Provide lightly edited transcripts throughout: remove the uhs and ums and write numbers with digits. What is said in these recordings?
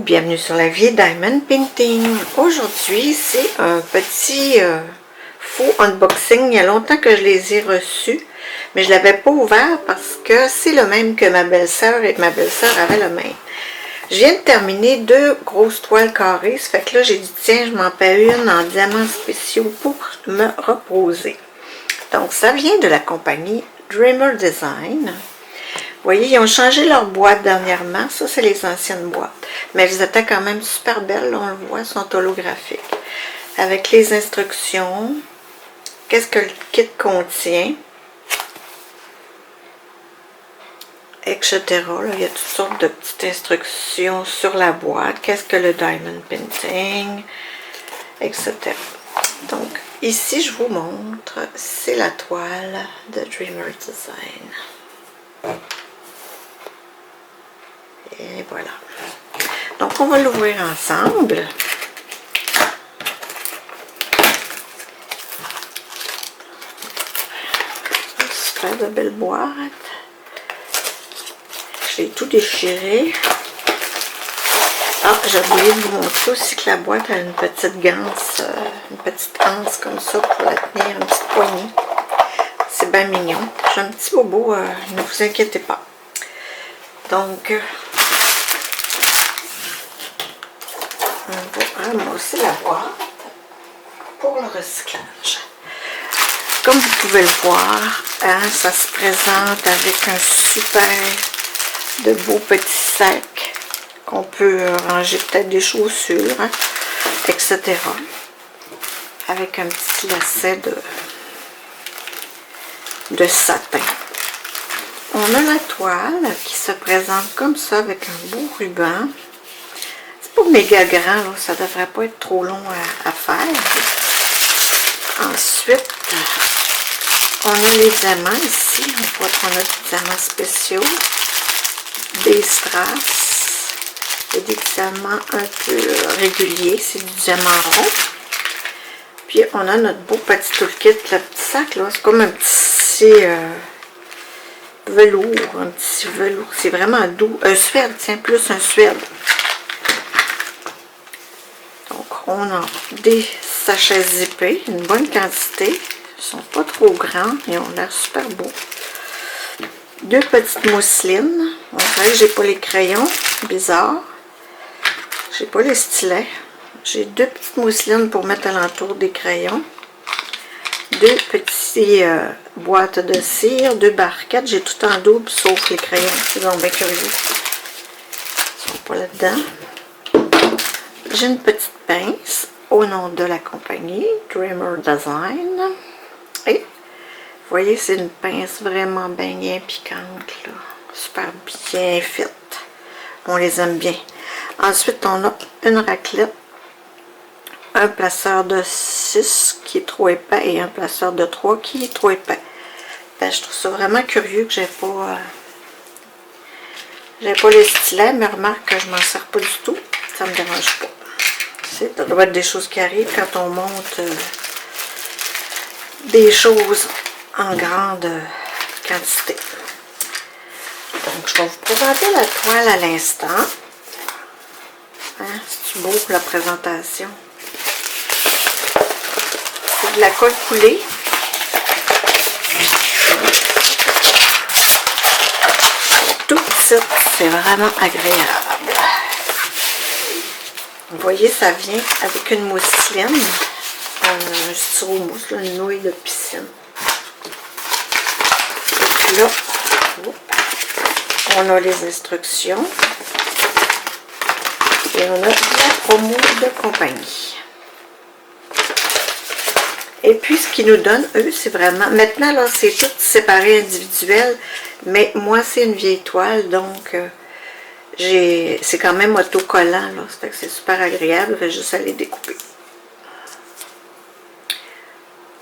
bienvenue sur la vie Diamond Painting. Aujourd'hui, c'est un petit faux unboxing. Il y a longtemps que je les ai reçus, mais je ne l'avais pas ouvert parce que c'est le même que ma belle-sœur et ma belle-sœur avait le même. Je viens de terminer 2 grosses toiles carrées, ça fait que là j'ai dit tiens, je m'en paie une en diamants spéciaux pour me reposer. Donc ça vient de la compagnie Dreamer Design. Vous voyez, ils ont changé leur boîte dernièrement. Ça, c'est les anciennes boîtes. Mais elles étaient quand même super belles. Là, on le voit, elles sont holographiques. Avec les instructions. Qu'est-ce que le kit contient. Etc. Là, il y a toutes sortes de petites instructions sur la boîte. Qu'est-ce que le Diamond Painting. Etc. Donc, ici, je vous montre. C'est la toile de Dreamer Design. Et voilà. Donc, on va l'ouvrir ensemble. Super de belle boîte. J'ai tout déchiré. Ah, j'ai oublié de vous montrer aussi que la boîte a une petite ganse, une petite anse comme ça pour la tenir, une petite poignée. C'est bien mignon. J'ai un petit bobo, ne vous inquiétez pas. Donc, on va ramasser la boîte pour le recyclage. Comme vous pouvez le voir, hein, ça se présente avec un super de beaux petits sacs qu'on peut ranger peut-être des chaussures, hein, etc. Avec un petit lacet de satin. On a la toile qui se présente comme ça avec un beau ruban. C'est pas méga grand, là, ça devrait pas être trop long à faire. Ensuite, on a les diamants ici. On a des diamants spéciaux, des strass et des diamants un peu réguliers. C'est du diamant rond. Puis on a notre beau petit toolkit, le petit sac là. C'est comme un petit velours, un petit velours. C'est vraiment doux. Un suède, tiens, plus un suède. On a des sachets zippés, une bonne quantité. Ils ne sont pas trop grands et ont l'air super beaux. 2 petites mousselines. On dirait que j'ai pas les crayons. Bizarre. J'ai pas les stylets. J'ai 2 petites mousselines pour mettre alentour des crayons. 2 petites boîtes de cire. 2 barquettes. J'ai tout en double sauf les crayons. C'est donc bien curieux. Ils sont pas là-dedans. J'ai une petite pince au nom de la compagnie Dreamer Design. Et vous voyez, c'est une pince vraiment bien piquante, là. Super bien faite. On les aime bien. Ensuite, on a une raclette, un placeur de 6 qui est trop épais et un placeur de 3 qui est trop épais. Ben, je trouve ça vraiment curieux que j'ai pas les stylets, mais remarque que je m'en sers pas du tout. Ça me dérange pas. Ça doit être des choses qui arrivent quand on monte des choses en grande quantité. Donc, je vais vous présenter la toile à l'instant. Hein, c'est beau pour la présentation. C'est de la colle coulée. Tout petit, c'est vraiment agréable. Vous voyez, ça vient avec une mousseline, un styromousse, une nouille de piscine. Et puis là, on a les instructions et on a la promo de compagnie. Et puis, ce qu'ils nous donnent, eux, c'est vraiment... Maintenant, là, c'est tout séparé individuel, mais moi, c'est une vieille toile, donc... c'est quand même autocollant, là, ça fait que c'est super agréable, je vais juste aller découper.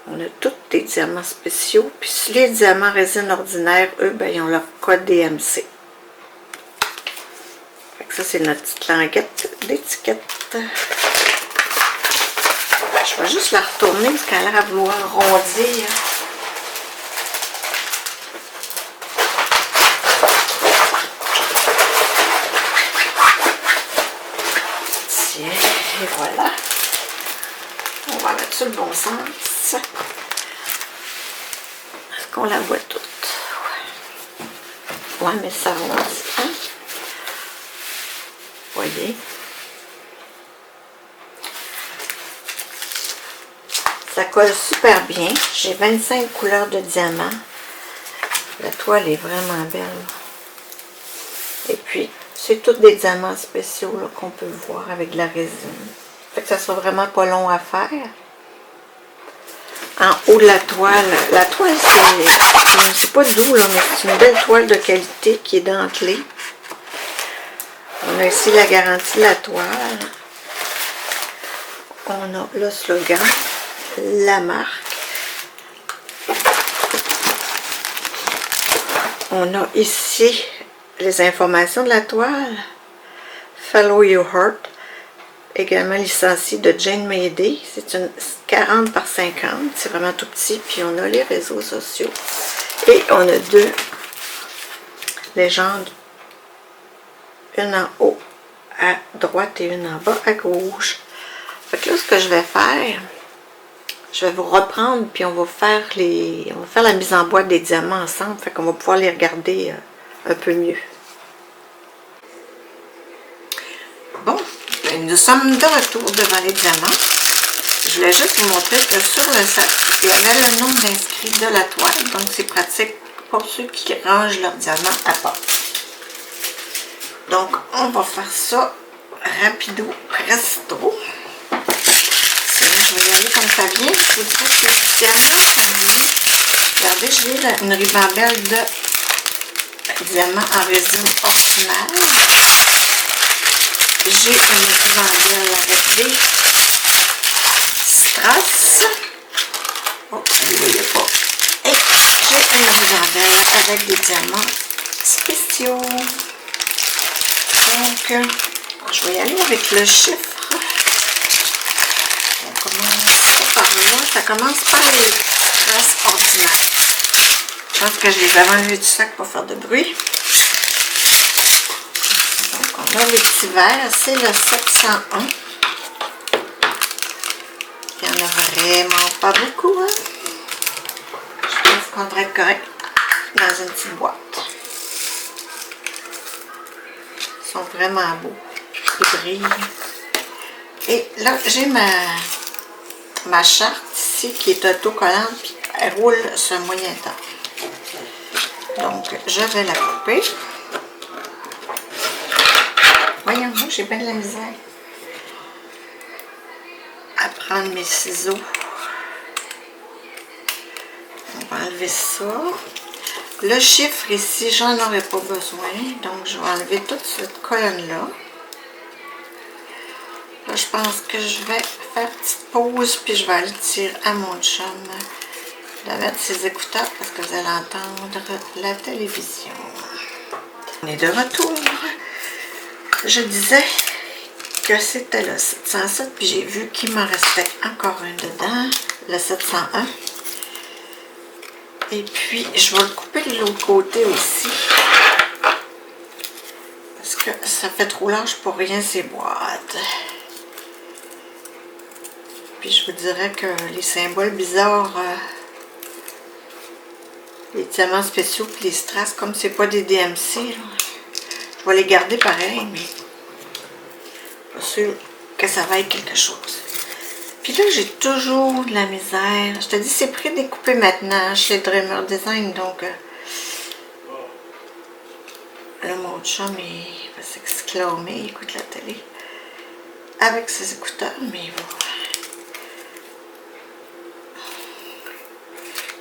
On a tous des diamants spéciaux, puis les diamants résine ordinaires, eux, ben, ils ont leur code DMC. Fait que ça, c'est notre petite languette d'étiquette. Je vais juste la retourner parce qu'elle a l'air à vouloir rondir. Est-ce qu'on la voit toute? Ouais, mais ça avance, hein? Voyez? Ça colle super bien. J'ai 25 couleurs de diamants. La toile est vraiment belle. Et puis, c'est tous des diamants spéciaux qu'on peut voir avec de la résine. Fait que ça sera vraiment pas long à faire. En haut de la toile c'est pas doux là, mais c'est une belle toile de qualité qui est dentelée. On a ici la garantie de la toile. On a le slogan, la marque. On a ici les informations de la toile. Follow Your Heart, également licencié de Jane Mayday. C'est une 40 par 50, c'est vraiment tout petit. Puis on a les réseaux sociaux. Et on a deux légendes. Une en haut à droite et une en bas à gauche. Fait que là, ce que je vais faire, je vais vous reprendre, puis on va faire la mise en boîte des diamants ensemble. Fait qu'on va pouvoir les regarder un peu mieux. Bon, nous sommes de retour devant les diamants. Je voulais juste vous montrer que sur le sac, il y avait le nombre d'inscrits de la toile. Donc, c'est pratique pour ceux qui rangent leurs diamants à part. Donc, on va faire ça rapido, presto. Je vais y aller comme ça vient. Je vous dirais que les diamants sont venus. Regardez, j'ai une ribambelle de diamants en résine ordinaire. J'ai une ribambelle avec des strass. Oh, vous ne voyez pas. Et j'ai une ribambelle avec des diamants spéciaux. Donc, je vais y aller avec le chiffre. On commence par là. Ça commence par les strass ordinaires. Je pense que je les avais enlevés du sac pour faire de bruit. On a les petits verres, c'est le 701. Il n'y en a vraiment pas beaucoup. Hein? Je pense qu'on devrait être correct dans une petite boîte. Ils sont vraiment beaux. Ils brillent. Et là, j'ai ma charte ici qui est autocollante puis elle roule sur un moyen temps. Donc, je vais la couper. Voyons, moi, j'ai bien de la misère à prendre mes ciseaux. On va enlever ça. Le chiffre ici, j'en aurais pas besoin. Donc, je vais enlever toute cette colonne-là. Là, je pense que je vais faire une petite pause, puis je vais aller dire à mon chum de mettre ses écouteurs parce que vous allez entendre la télévision. On est de retour. Je disais que c'était le 707, puis j'ai vu qu'il m'en restait encore un dedans, le 701. Et puis, je vais le couper de l'autre côté aussi. Parce que ça fait trop large pour rien ces boîtes. Puis, je vous dirais que les symboles bizarres, les diamants spéciaux puis les strass, comme c'est pas des DMC, là, je vais les garder pareil, mais pas sûr que ça va être quelque chose. Puis là, j'ai toujours de la misère. Je te dis, c'est pré-découpé maintenant chez Dreamer Design, donc là, mon chum, il va s'exclamer, il écoute la télé avec ses écouteurs, mais il va...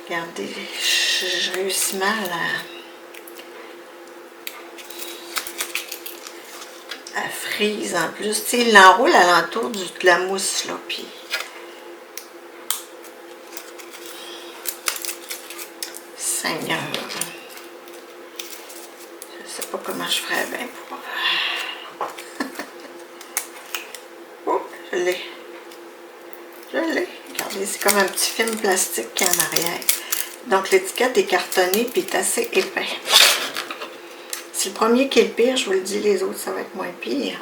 Regardez, je réussis mal à frise en plus. Tu sais, il l'enroule alentour de la mousse, là, puis... Seigneur. Je sais pas comment je ferais bien pour... Oh, je l'ai. Je l'ai. Regardez, c'est comme un petit film plastique qui est en arrière. Donc, l'étiquette est cartonnée puis est assez épais. C'est le premier qui est le pire, je vous le dis, les autres, ça va être moins pire.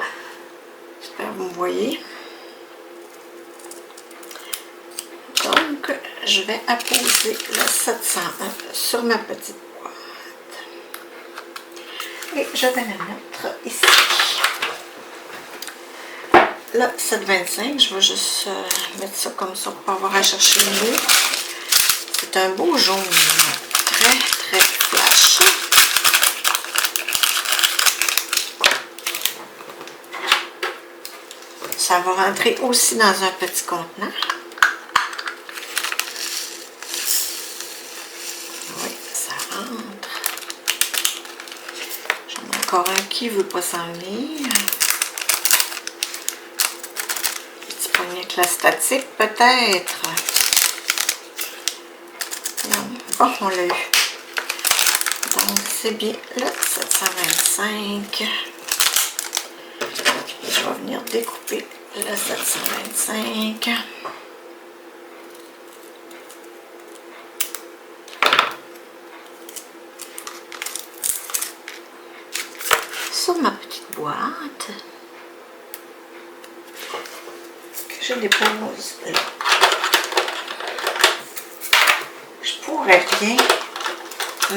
J'espère que vous me voyez. Donc, je vais apposer le 701 sur ma petite boîte. Et je vais la mettre ici. Là, 7,25, je vais juste mettre ça comme ça pour avoir à chercher le mot. C'est un beau jaune, très très flash. Ça va rentrer aussi dans un petit contenant. Oui, ça rentre. J'en ai encore un qui ne veut pas s'en venir. Petit poignet avec la statique, peut-être. Non, bon, on l'a eu. Donc, c'est bien le 725. Je vais venir découper le 725. Sur ma petite boîte que je dépose là. Je pourrais bien mettre le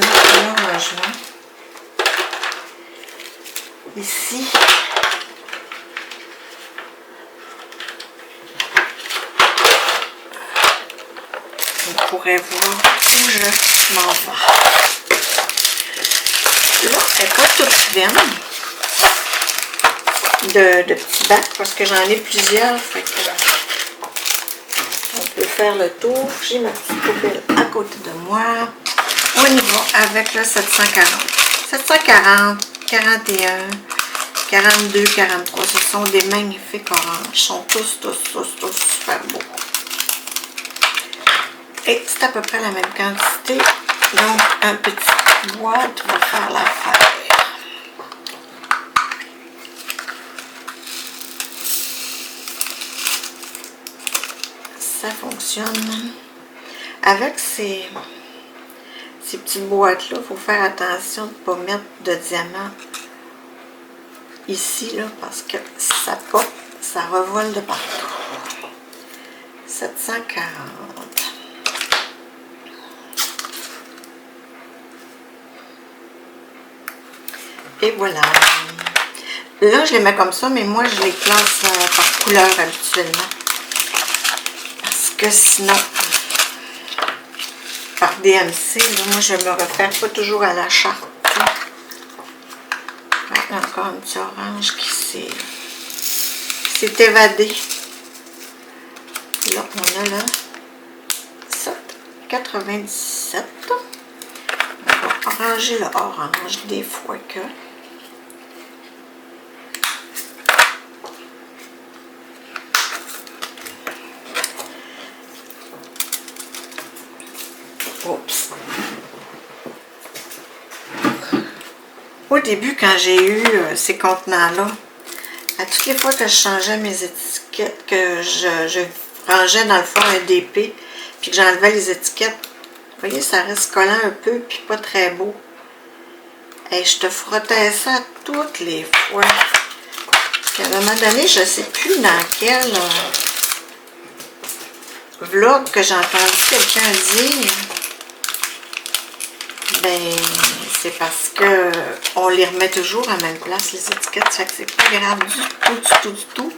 rangement ici. On pourrait voir où je m'en vais. Là, elle n'est pas toute pleine de petits bacs parce que j'en ai plusieurs. Fait que on peut faire le tour. J'ai ma petite poubelle à côté de moi. On y va avec le 740. 740, 41, 42, 43. Ce sont des magnifiques oranges. Ils sont tous super beaux. Et c'est à peu près la même quantité. Donc, un petit boîte va faire l'affaire. Ça fonctionne. Avec ces petites boîtes-là, il faut faire attention de ne pas mettre de diamants ici, là, parce que ça pop, ça revole de partout. 740. Et voilà. Là, je les mets comme ça, mais moi, je les classe par couleur habituellement. Parce que sinon, par DMC, là, moi, je me réfère pas toujours à la charte. Ouais, encore un petit orange qui s'est évadé. Là, on a le 7,97. On va ranger le orange des fois que... Oups. Au début, quand j'ai eu ces contenants-là, à toutes les fois que je changeais mes étiquettes, que je rangeais dans le fond un DP, puis que j'enlevais les étiquettes, vous voyez, ça reste collant un peu, puis pas très beau. Et je te frottais ça toutes les fois. Puis à un moment donné, je ne sais plus dans quel vlog que j'ai entendu quelqu'un dire, ben, c'est parce que on les remet toujours à la même place, les étiquettes. Ça fait que c'est pas grave du tout,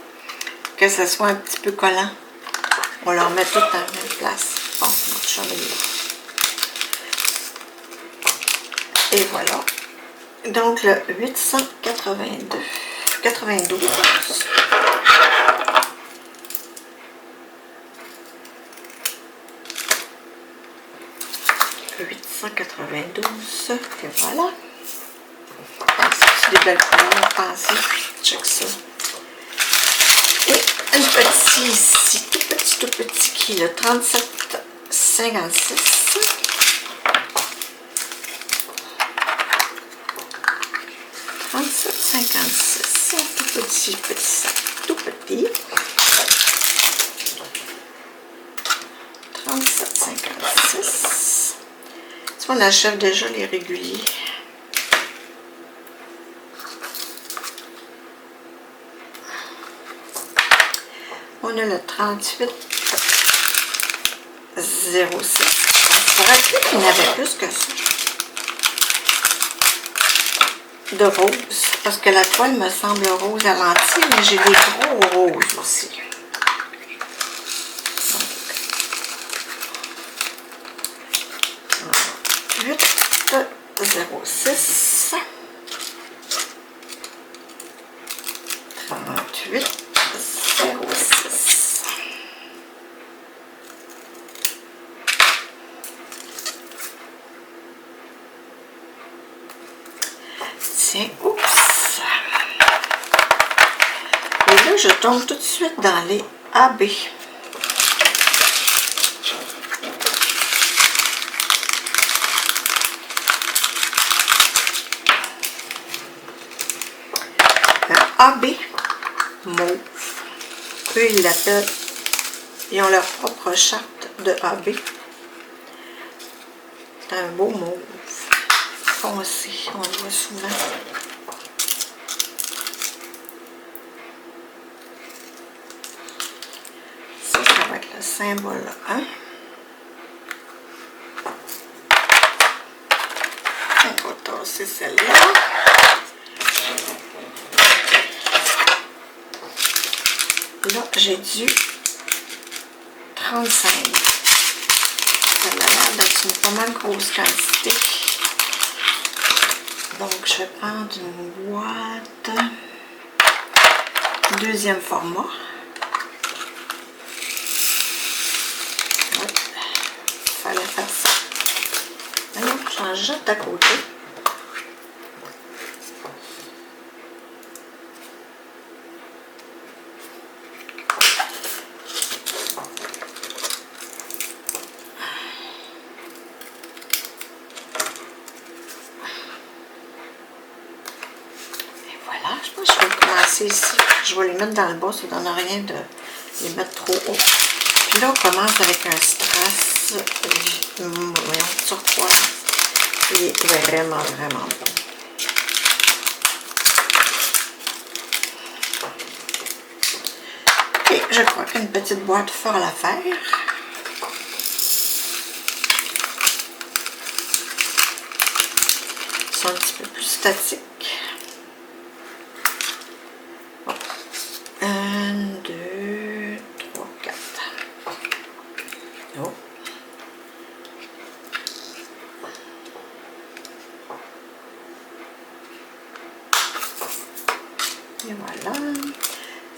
que ce soit un petit peu collant. On leur met tout à la même place. Bon, notre chum est là. Et voilà. Donc le 892. 92. Le 892. Et voilà. C'est des belles couleurs, pensez. Check ça. Et un petit ici, tout petit qui est le 37,56. Tout petit sac, tout petit. 37,56. Tu vois, on achète déjà les réguliers. On a le 38,56. 06. Ça aurait pu qu'il y en avait plus que ça. De rose. Parce que la toile me semble rose à l'entier, mais j'ai des gros roses aussi. Donc, 0806 38 06. Tiens, oups. Et là, je tombe tout de suite dans les AB. AB mauve. Eux, ils l'appellent, ils ont leur propre charte de AB. C'est un beau mauve foncé, on le voit souvent. Ça va être le symbole 1. On va tasser celle-là. Là, j'ai du 35. Ça a l'air d'être une pas mal grosse quantité. Donc, je vais prendre une boîte. Deuxième format. Ouais, fallait faire ça. Alors, j'en jette à côté. Je pense que je vais commencer ici. Je vais les mettre dans le bas, ça ne donne rien de les mettre trop haut. Puis là, on commence avec un strass turquoise. Il est vraiment, vraiment bon. Et je crois qu'une petite boîte fera l'affaire. Ils sont un petit peu plus statiques. 1, 2, 3, 4. Oh. Et voilà.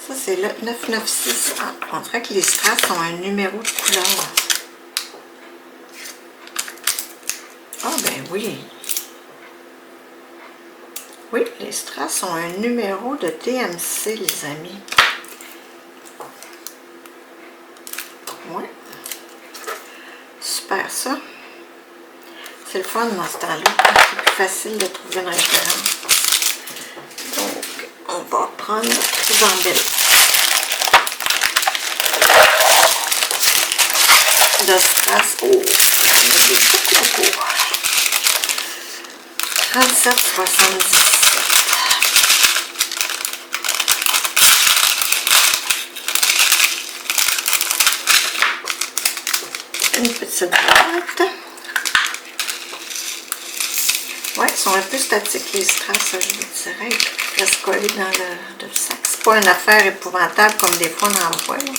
Ça, c'est le 996. Ah, on dirait que les strass ont un numéro de couleur. Ah, ben oui. Oui, les strass ont un numéro de TMC, les amis. Oui. Super, ça. C'est le fun dans ce temps-là. C'est plus facile de trouver une référence. Donc, on va prendre plus embellé. De strass. Oh, il y a des petits locaux. 37,77. Une petite boîte. Ouais, ils sont un peu statiques les strass, je vous dirais. Ils restent collés dans le sac. C'est pas une affaire épouvantable comme des fois on en voit. Là.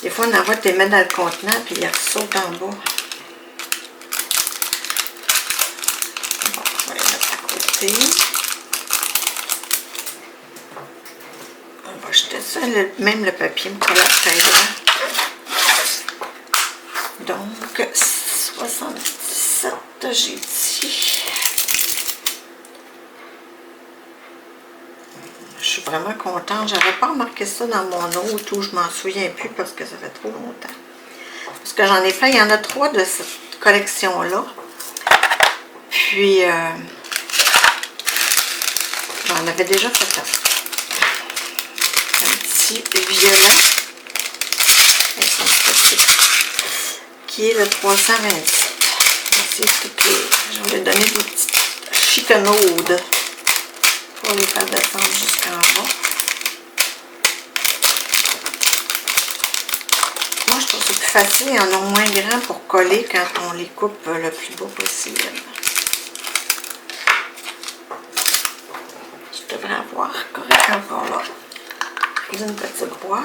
Des fois on en voit, tu les mets dans le contenant puis ils ressautent en bas. Bon, je vais les mettre à côté. On va jeter ça. Même le papier me colle très grand. Donc, 77, j'ai dit. Je suis vraiment contente. J'avais pas remarqué ça dans mon autre où je m'en souviens plus parce que ça fait trop longtemps. Parce que j'en ai fait, il y en a 3 de cette collection-là. Puis, j'en avais déjà fait un petit violet. Qui est le 327. Je vais lui donner des petites chicanaudes pour les faire descendre jusqu'en bas. Moi, je trouve ça plus facile, ils en ont moins grand pour coller quand on les coupe le plus beau possible. Je devrais avoir correct encore là. Une petite boîte.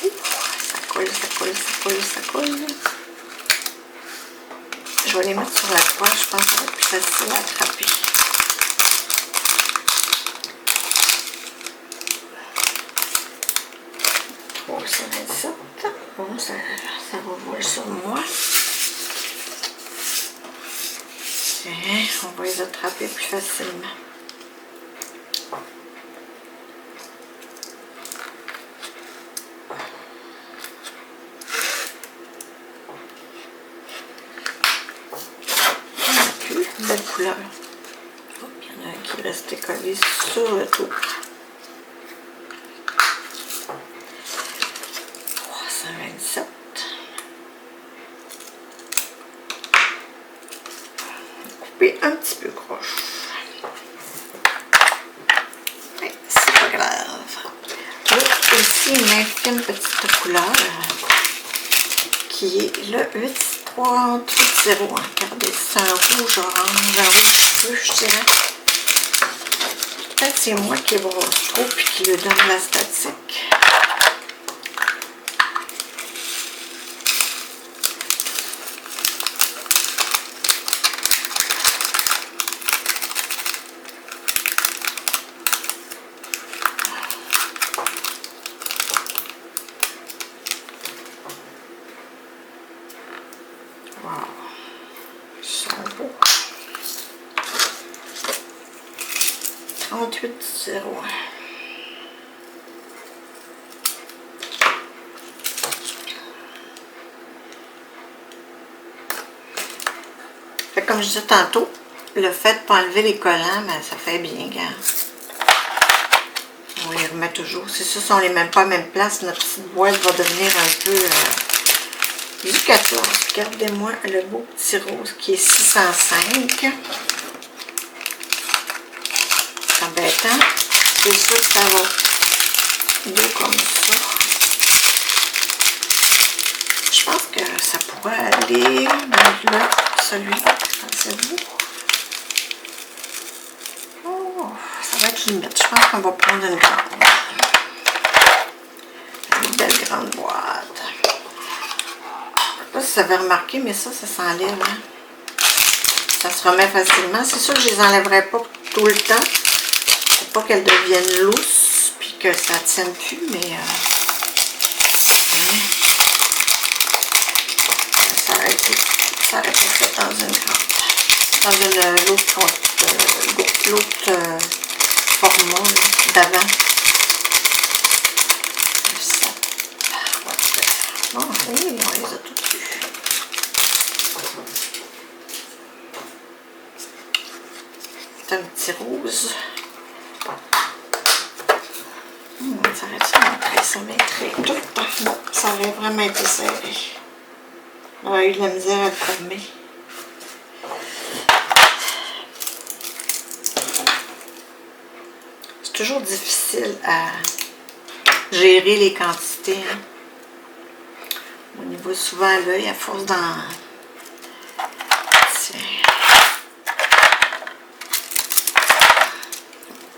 Ça colle, ça colle, ça colle, ça colle. Je vais les mettre sur la toile, je pense que ça va être plus facile à attraper. Bon, ça va être ça. Bon, ça va voler sur moi. Tiens, on va les attraper plus facilement. Belle couleur. Oh, il y en a un qui est resté collé sur le tour. 327. Couper un petit peu croche. Ouais, c'est pas grave. Là aussi, il m'infie une petite couleur qui est le 830. Regardez, c'est un rouge orange, un rouge feu, je dirais. Peut-être c'est moi qui brosse trop puis qui lui donne la statique. Wow, ils sont beaux. 38,01. Fait comme je disais tantôt, le fait de ne pas enlever les collants, ben, ça fait bien, gars. On les remet toujours. C'est ça, si on les met pas à la même place, notre petite boîte va devenir un peu du 14. Regardez-moi le beau petit rose qui est 605. C'est embêtant. C'est sûr que ça va beau comme ça. Je pense que ça pourrait aller dans là, celui-là. Pensez-vous? Oh, ça va être limite. Je pense qu'on va prendre une grande. Une belle grande boîte. Je ne sais pas si vous avez remarqué, mais ça s'enlève. Hein? Ça se remet facilement. C'est sûr que je ne les enlèverai pas tout le temps. Pour pas qu'elles deviennent lousses puis que ça ne tienne plus, mais ça aurait été fait dans une grande. Dans l'autre format d'avant. Bon, oui, on les a toutes eues. C'est un petit rose. Ça aurait-tu montré, ça m'intrigue tout. Non, ça aurait vraiment été serré. J'aurais eu de la misère à le fermer. C'est toujours difficile à gérer les quantités. Hein. On y voit souvent à l'œil à force d'en...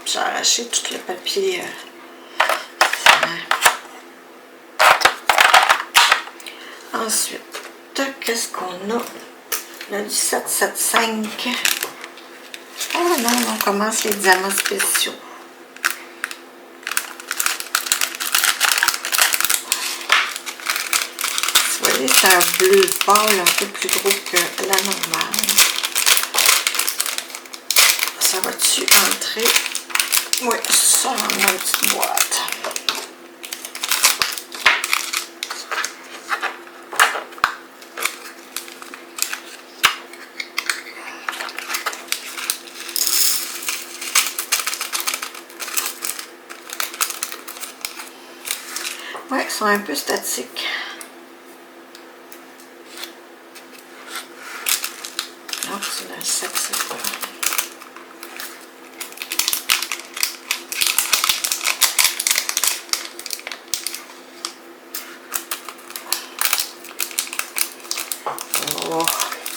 J'ai arraché tout le papier. Ensuite, qu'est-ce qu'on a? Le 1775. Oh non, on commence les diamants spéciaux. Vous voyez, c'est un bleu pâle un peu plus gros que la normale. Ça va-tu entrer? Oui, ça dans une petite boîte. Oui, ils sont un peu statiques. Donc, c'est dans le sac, c'est quoi?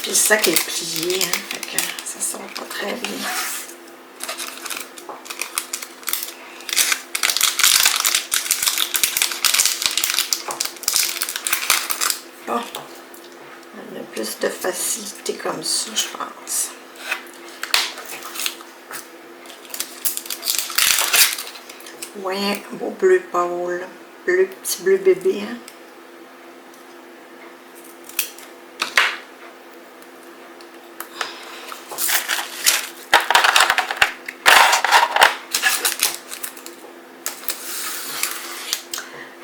Puis le sac est plié, hein, fait que ça sort pas très bien. Bon, on a plus de facilité comme ça, je pense. Ouais, beau bleu pâle, bleu, petit bleu bébé, hein.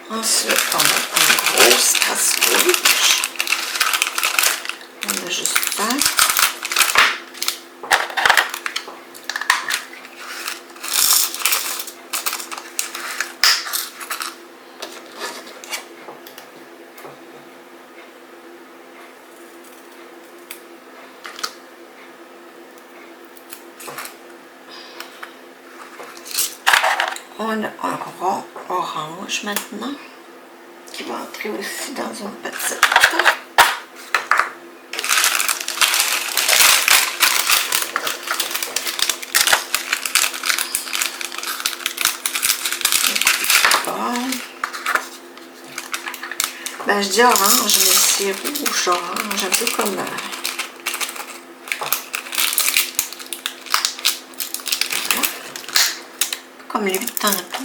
Ensuite, on a une grosse tasse rouge. On a juste ça. On a un rond orange maintenant, qui va entrer aussi dans une petite. Bon. Ben, je dis orange, mais c'est rouge orange, un peu comme... comme lui tantôt.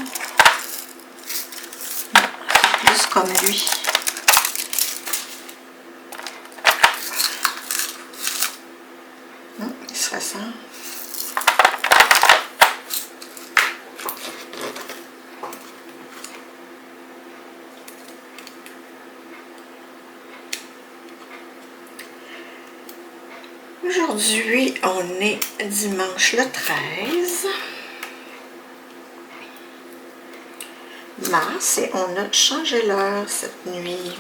Non, plus comme lui. Il se ressemble. Aujourd'hui, on est dimanche le 13 mars et on a changé l'heure cette nuit.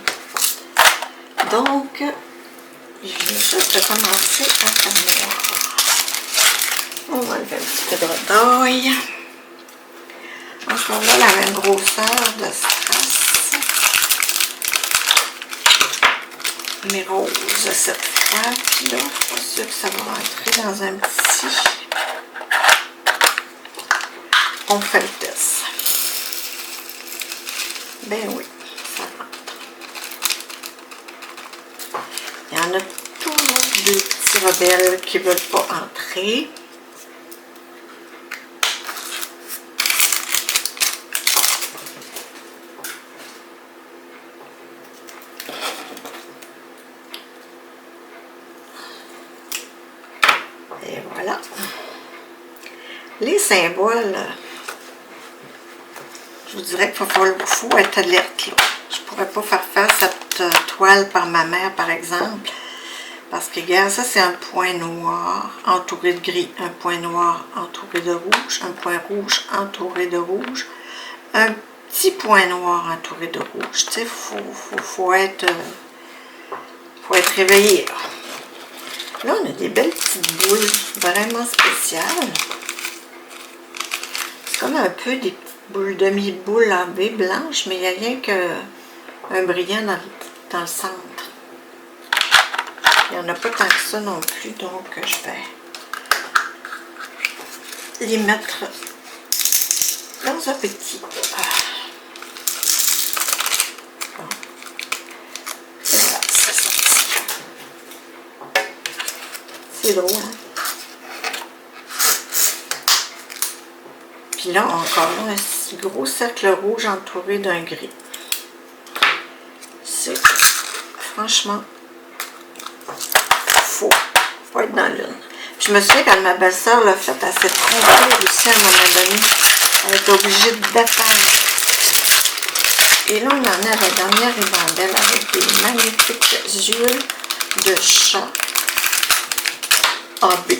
Donc, il vient juste de commencer à faire noir. On va enlever un petit peu de redaille. En ce moment, la même grosseur de strass. Mais rose cette fois. Puis là, je suis pas sûre que ça va rentrer dans un petit. On fait le test. Ben oui, ça rentre. Il y en a toujours des petits rebelles qui ne veulent pas entrer. Et voilà. Les symboles, je vous dirais qu'il faut être alerte là. Je ne pourrais pas faire cette toile par ma mère, par exemple. Parce que, regarde, ça c'est un point noir entouré de gris, un point noir entouré de rouge, un point rouge entouré de rouge, un petit point noir entouré de rouge. Tu sais, faut être réveillé là. Là, on a des belles petites boules vraiment spéciales. C'est comme un peu des petites boules, demi-boules en V blanches, mais il n'y a rien qu'un brillant dans le centre. Il n'y en a pas tant que ça non plus, donc je vais les mettre dans un petit. Bon. Voilà, c'est sorti. C'est drôle, hein? Puis là, encore là, un gros cercle rouge entouré d'un gris. C'est franchement... faut être dans l'une. Je me souviens quand ma belle-sœur l'a fait, elle s'est trompée aussi à un moment donné. Elle était obligée de défaire. Et là, on en a la dernière ribambelle avec des magnifiques yeux de chat AB.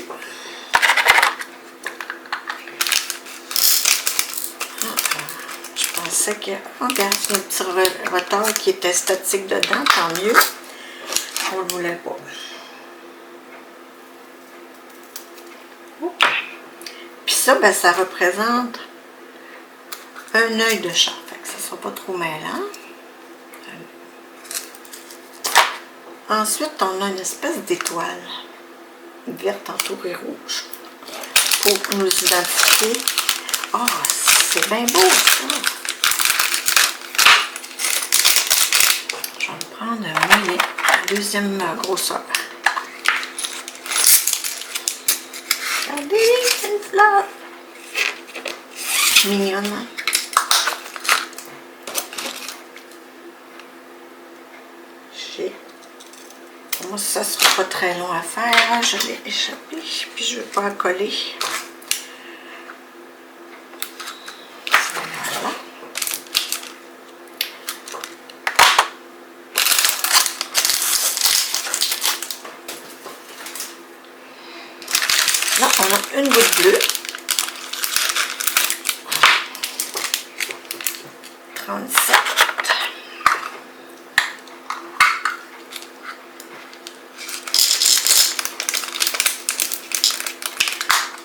Je pensais que... Oh, regarde, il y a un petit retard qui était statique dedans, tant mieux. On ne le voulait pas. Puis ça, ben, ça représente un œil de chat. Fait que ça ne sera pas trop mêlant. Ensuite, on a une espèce d'étoile verte entourée rouge pour nous identifier. Ah, c'est bien beau ça! Je vais me prendre la deuxième grosseur. Regardez, c'est une fleur! Mignonne. Moi, ça sera pas très long à faire. Je l'ai échappé, puis je ne vais pas en coller. Voilà. Là, on a une goutte bleue. 37.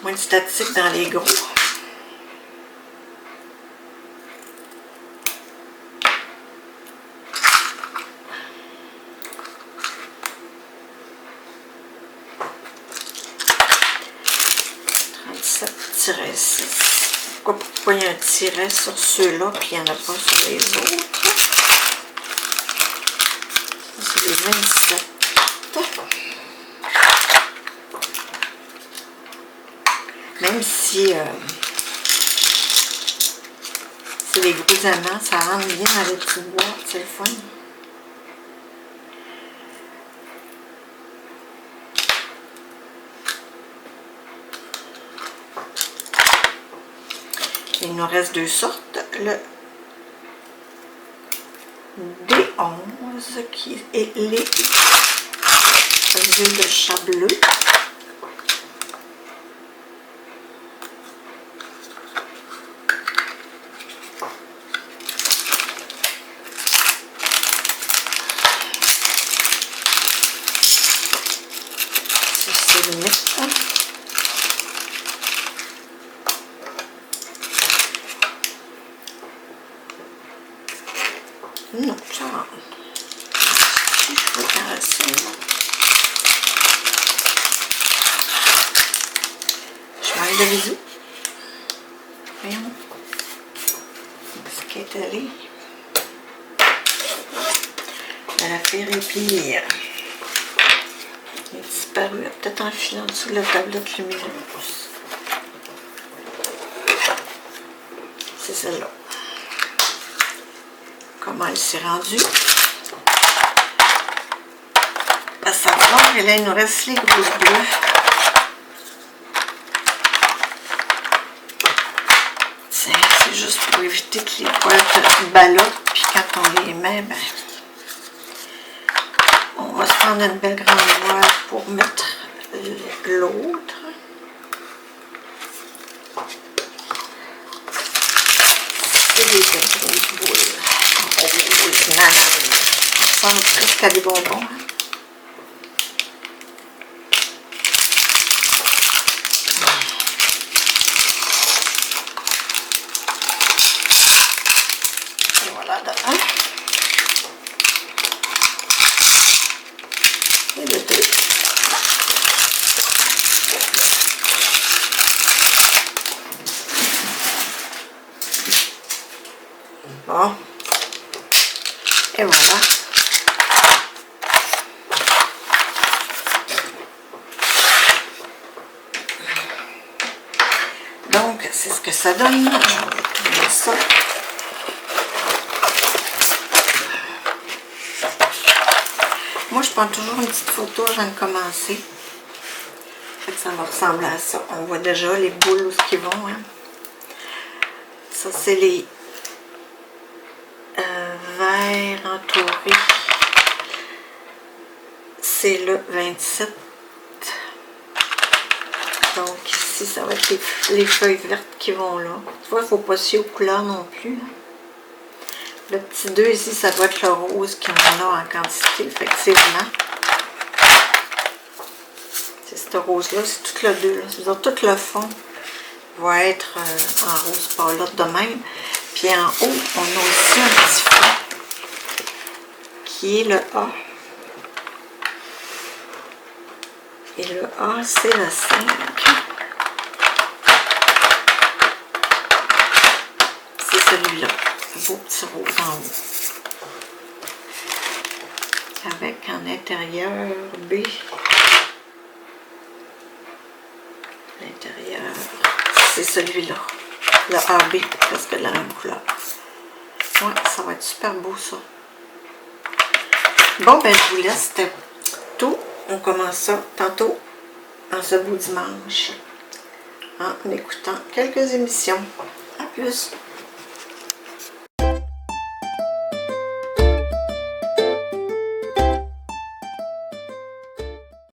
Moins de statique dans les gros. -6. Pourquoi il y a un tiret sur ceux-là puis il n'y en a pas sur les autres? C'est les 27. Même si c'est les gros amants, ça rentre bien dans les petites boîtes, c'est le fun. Il nous reste deux sortes. Le D11 qui est les yeux de chat bleu. C'est limite. Non, ça va. Si je veux caresser, je m'enlève le bisou. Voyons. Ce qui est allé. Elle a fait répire. Il est disparu. Peut-être en filant en dessous de la tablette lumineuse. C'est celle-là. Comment elle s'est rendue. À savoir, et là, il nous reste les grosses bleues. Tiens, c'est juste pour éviter que les poils ballottent, puis quand on les met, ben, on va se prendre une belle grande voile pour mettre l'autre. C'est des grosses boules. On sent presque à des bonbons. Et voilà de un. Et de deux. Bon. Et voilà. Donc, c'est ce que ça donne. Je vais tourner ça. Moi, je prends toujours une petite photo avant de commencer. En fait, ça va ressembler à ça. On voit déjà les boules où ils vont. Hein. Ça, c'est les verts entourés. C'est le 27. Donc ici, ça va être les feuilles vertes qui vont là. Tu vois, il ne faut pas s'y aux couleurs non plus. Hein. Le petit 2 ici, ça va être le rose qui est là en quantité, effectivement. C'est ce rose-là, c'est tout le 2. C'est-à-dire tout le fond va être en rose pâlotte de même. Puis en haut, on a aussi un petit fond qui est le A. Et le A, c'est le 5. C'est celui-là. Beau petit rose en haut. Avec en intérieur B. L'intérieur, c'est celui-là. Le AB, parce que la même couleur. Ouais, ça va être super beau ça. Bon, ben je vous laisse. C'était tout. On commence ça tantôt, en ce beau dimanche, en écoutant quelques émissions. À plus!